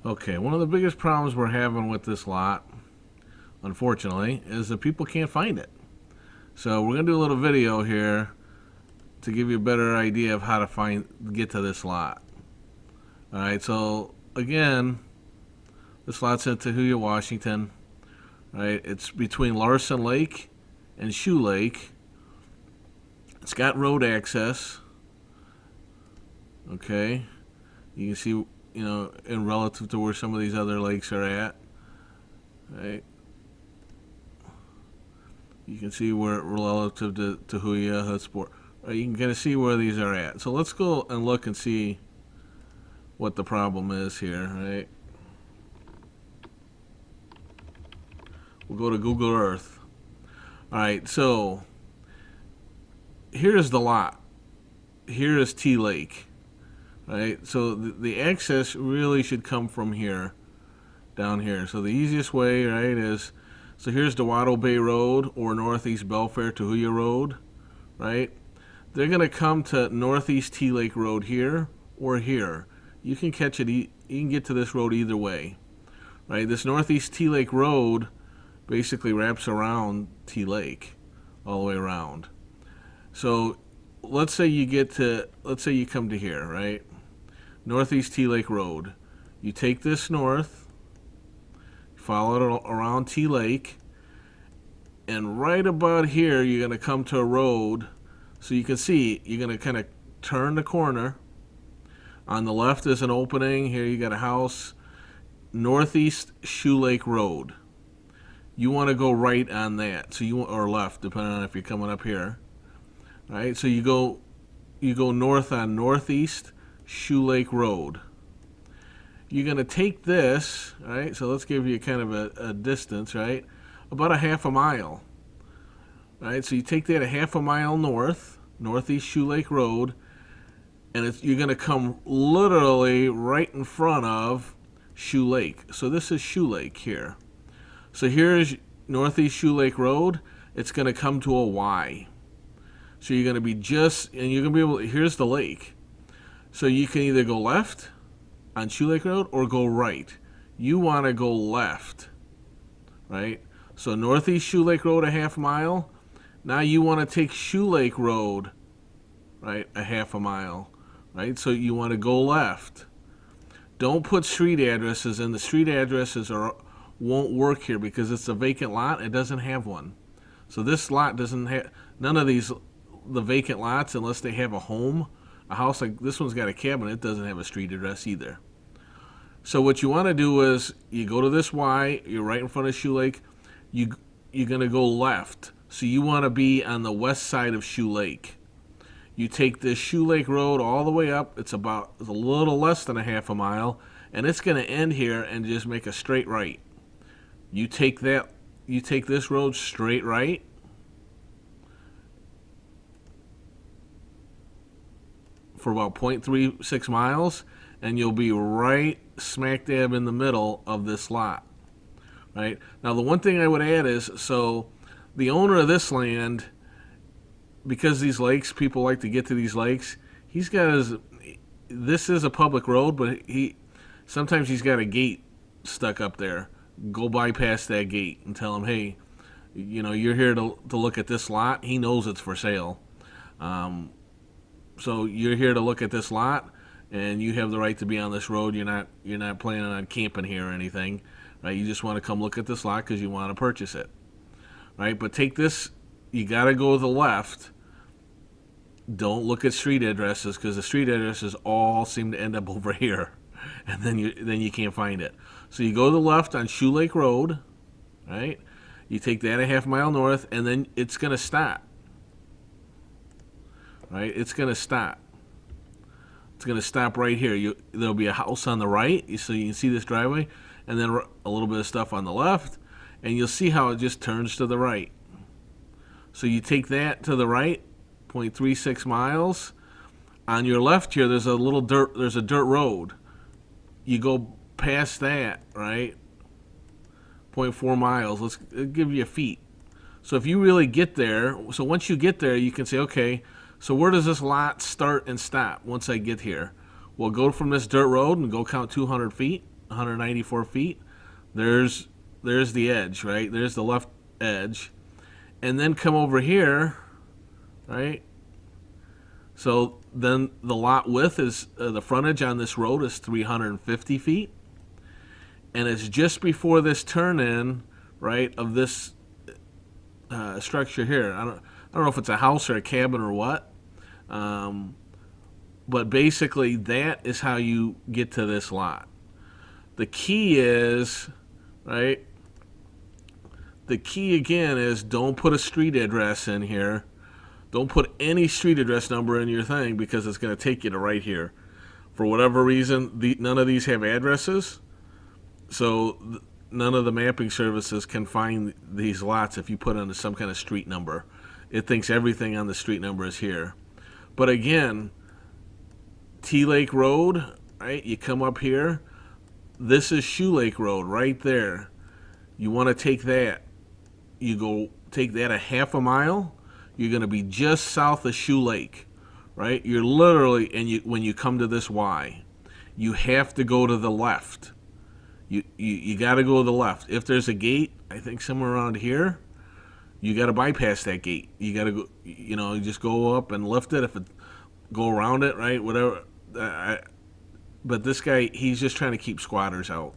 Okay, one of the biggest problems we're having with this lot, unfortunately, is that people can't find it. So we're gonna do a little video here to give you a better idea of how to get to this lot. All right, so again, this lot's in Tahuya, Washington. Right, it's between Larson Lake and Shoe Lake. It's got road access. Okay, you can see, in relative to where some of these other lakes are at. Right, you can see where relative to Tahuya, Hudsport. Right, you can kind of see where these are at. So let's go and look and see what the problem is here. Right, we'll go to Google Earth. All right, so here's the lot. Here is T Lake. Right, so the access really should come from here, down here. So the easiest way, right, is, so here's Dewado Bay Road or Northeast Belfair Tahuya Road, right? They're going to come to Northeast T Lake Road here or here. You can catch it, you can get to this road either way, right? This Northeast T Lake Road basically wraps around T Lake all the way around. So let's say you come to here, right? Northeast T Lake Road. You take this north, follow it around T Lake, and right about here you're going to come to a road. So you can see you're going to kind of turn the corner. On the left is an opening. Here you got a house. Northeast Shoe Lake Road. You want to go right on that. Or left, depending on if you're coming up here. All right. So you go north on Northeast Shoe Lake Road. You're going to take this, right? So let's give you kind of a distance, right? About a half a mile. Right? So you take that a half a mile north, Northeast Shoe Lake Road, and you're going to come literally right in front of Shoe Lake. So this is Shoe Lake here. So here's Northeast Shoe Lake Road. It's going to come to a Y. So you're going to be and you're going to be able, here's the lake. So you can either go left on Shoe Lake Road or go right. You want to go left, right? So Northeast Shoe Lake Road a half mile. Now you want to take Shoe Lake Road, right, a half a mile, right? So you want to go left. Don't put street addresses in. The street addresses won't work here because it's a vacant lot. It doesn't have one. So this lot doesn't have, none of the vacant lots, unless they have a home, a house like this one's got a cabin, it doesn't have a street address either. So what you want to do is you go to this Y, you're right in front of Shoe Lake, you're going to go left. So you want to be on the west side of Shoe Lake. You take this Shoe Lake Road all the way up. It's a little less than a half a mile, and it's going to end here and just make a straight right. You take this road straight right. For about 0.36 miles, and you'll be right smack dab in the middle of this lot. Right? Now the one thing I would add is, so the owner of this land, because these lakes, people like to get to these lakes, this is a public road, but sometimes he's got a gate stuck up there. Go bypass that gate and tell him, hey, you're here to look at this lot. He knows it's for sale. So you're here to look at this lot, and you have the right to be on this road. You're not planning on camping here or anything, right? You just want to come look at this lot because you want to purchase it, right? But take this, you got to go to the left. Don't look at street addresses because the street addresses all seem to end up over here, and then you can't find it. So you go to the left on Shoe Lake Road, right? You take that a half mile north, and then it's going to stop. Right, it's going to stop. It's going to stop right here. There'll be a house on the right, so you can see this driveway, and then a little bit of stuff on the left, and you'll see how it just turns to the right. So you take that to the right, 0.36 miles. On your left here, there's a dirt road. You go past that, right? 0.4 miles. Let's give you feet. So if you really get there, so once you get there, you can say, okay, so where does this lot start and stop once I get here? Well, go from this dirt road and go count 200 feet, 194 feet. There's the edge, right? There's the left edge. And then come over here, right? So then the lot width is the frontage on this road is 350 feet. And it's just before this turn in, right, of this structure here. I don't know if it's a house or a cabin or what. But basically, that is how you get to this lot. The key is, right? The key again is don't put a street address in here. Don't put any street address number in your thing because it's going to take you to right here. For whatever reason, none of these have addresses. So none of the mapping services can find these lots if you put in some kind of street number. It thinks everything on the street number is here. But again, T Lake Road, right? You come up here. This is Shoe Lake Road right there. You want to take that. You go take that a half a mile. You're going to be just south of Shoe Lake, right? You're literally, and when you come to this Y, you have to go to the left. You got to go to the left. If there's a gate, I think somewhere around here, you got to bypass that gate. You got to go, you just go up and lift it. If it go around it, right? Whatever. But this guy, he's just trying to keep squatters out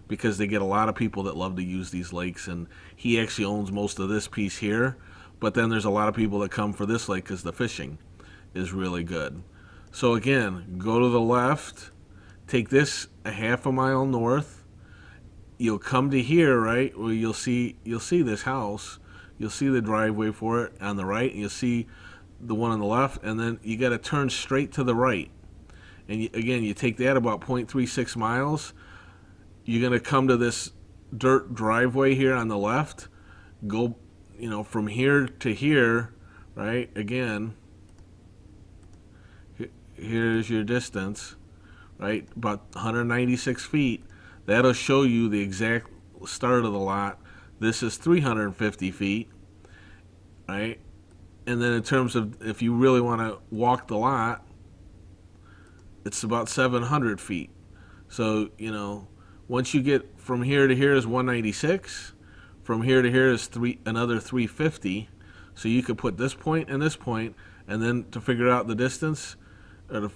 because they get a lot of people that love to use these lakes, and he actually owns most of this piece here. But then there's a lot of people that come for this lake because the fishing is really good. So again, go to the left, take this a half a mile north. You'll come to here, right, where you'll see this house. You'll see the driveway for it on the right, and you'll see the one on the left, and then you got to turn straight to the right. And again, you take that about 0.36 miles. You're going to come to this dirt driveway here on the left. Go, from here to here, right? Again, here's your distance, right? About 196 feet. That'll show you the exact start of the lot. This is 350 feet, right? And then in terms of if you really want to walk the lot, it's about 700 feet. So, once you get from here to here is 196. From here to here is another 350. So you could put this point and this point, and then to figure out the distance, or to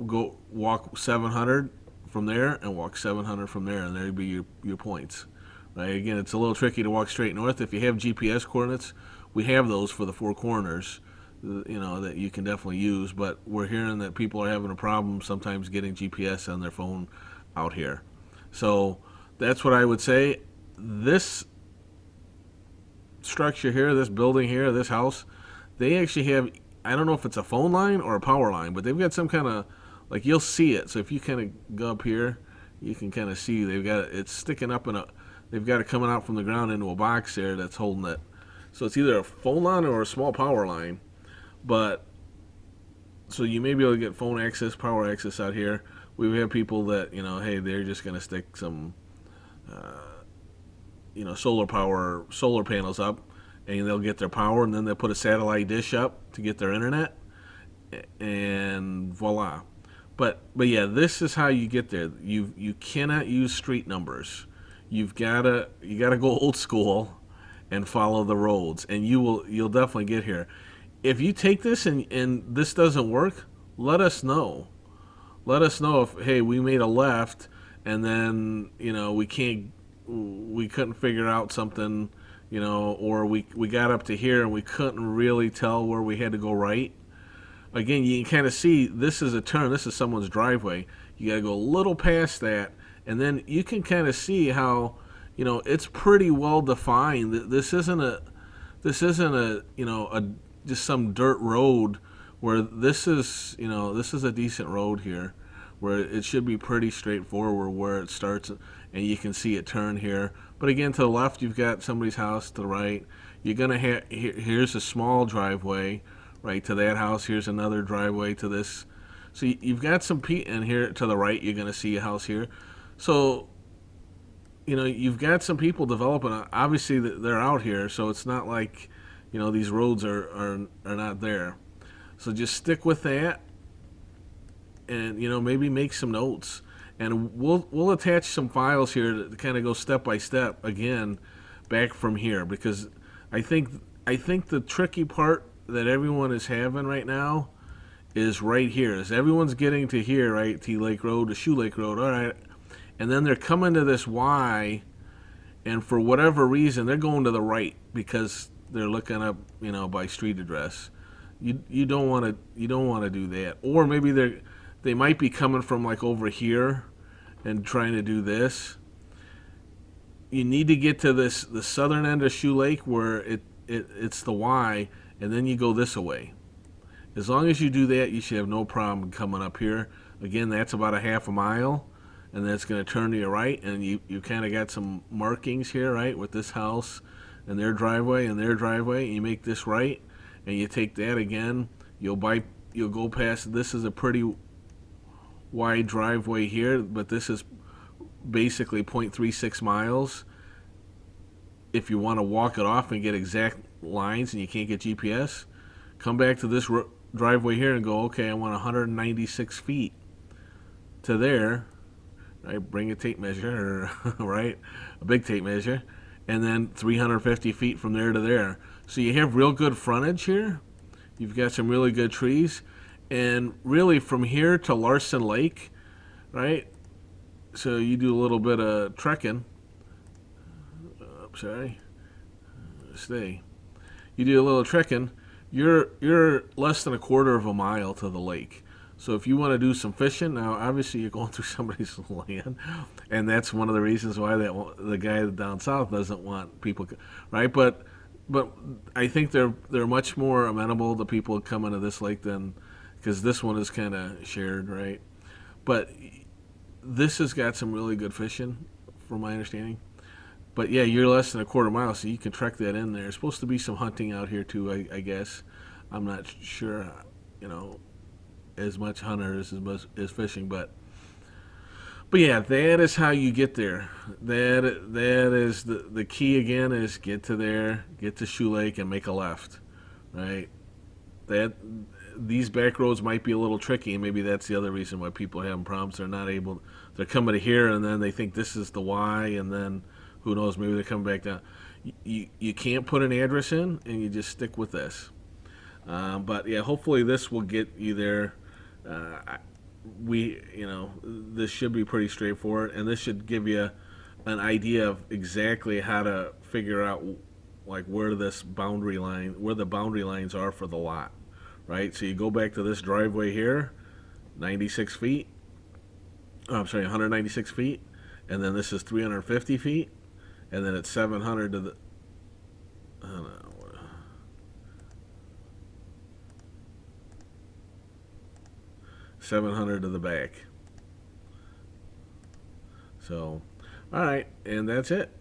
go walk 700 from there and walk 700 from there, and there'd be your points. Right? Again, it's a little tricky to walk straight north. If you have GPS coordinates, we have those for the four corners, that you can definitely use. But we're hearing that people are having a problem sometimes getting GPS on their phone out here. So that's what I would say. This structure here, this building here, this house, they actually have, I don't know if it's a phone line or a power line, but they've got some kind of, like, you'll see it. So if you kind of go up here, you can kind of see they've got it's sticking up they've got it coming out from the ground into a box there that's holding it. So it's either a phone line or a small power line. But so you may be able to get phone access, power access out here. We have people that, hey, they're just going to stick some, solar panels up, and they'll get their power, and then they'll put a satellite dish up to get their internet, and voila. But yeah, this is how you get there. You cannot use street numbers. You gotta go old school and follow the roads, and you'll definitely get here. If you take this and this doesn't work, let us know. Let us know if, hey, we made a left and then, we couldn't figure out something, or we got up to here and we couldn't really tell where we had to go right. Again, you can kind of see this is a turn. This is someone's driveway. You got to go a little past that, and then you can kind of see how, it's pretty well defined. This isn't a just some dirt road where this is a decent road here where it should be pretty straightforward where it starts, and you can see it turn here. But again, to the left, you've got somebody's house. To the right, you're going to have, here's a small driveway, right, to that house. Here's another driveway to this. So you've got some and here to the right, you're going to see a house here. So, you've got some people developing. Obviously, they're out here, so it's not like, these roads are not there. So just stick with that, and maybe make some notes. and we'll attach some files here to kind of go step by step again back from here, because I think I think the tricky part that everyone is having right now is right here. Is everyone's getting to here, right? T Lake Road to Shoe Lake Road, all right, and then they're coming to this Y, and for whatever reason they're going to the right because they're looking up, by street address. You don't want to do that. Or maybe they might be coming from like over here and trying to do this. You need to get to the southern end of Shoe Lake where it's the Y, and then you go this way. As long as you do that, you should have no problem coming up here. Again, that's about a half a mile, and that's going to turn to your right, and you kind of got some markings here, right, with this house and their driveway and their driveway. And you make this right, and you take that again. You'll go past. This is a pretty wide driveway here, but this is basically 0.36 miles. If you want to walk it off and get exact lines and you can't get GPS, come back to this driveway here and go, okay, I want 196 feet to there, right? Bring a tape measure, right? A big tape measure, and then 350 feet from there to there. So you have real good frontage here. You've got some really good trees, and really from here to Larson Lake, right? So you do a little bit of trekking. Stay. You do a little trekking. You're less than a quarter of a mile to the lake. So if you want to do some fishing, now obviously you're going through somebody's land, and that's one of the reasons why the guy down south doesn't want people, right? But I think they're much more amenable to people coming to this lake than, because this one is kind of shared, right? But this has got some really good fishing, from my understanding. But yeah, you're less than a quarter mile, so you can trek that in there. There's supposed to be some hunting out here too, I guess. I'm not sure, as much hunters as fishing, but yeah, that is how you get there. That is the key again, is get to there, get to Shoe Lake, and make a left, right? That these back roads might be a little tricky, and maybe that's the other reason why people are having problems. They're coming to here, and then they think this is the Y, and then who knows, maybe they're coming back down. You can't put an address in, and you just stick with this. But yeah, hopefully this will get you there. This should be pretty straightforward, and this should give you an idea of exactly how to figure out like where the boundary lines are for the lot, right? So you go back to this driveway here, 96 feet. Oh, I'm sorry, 196 feet, and then this is 350 feet, and then it's 700 to the. I don't know. 700 to the back. So, all right, and that's it.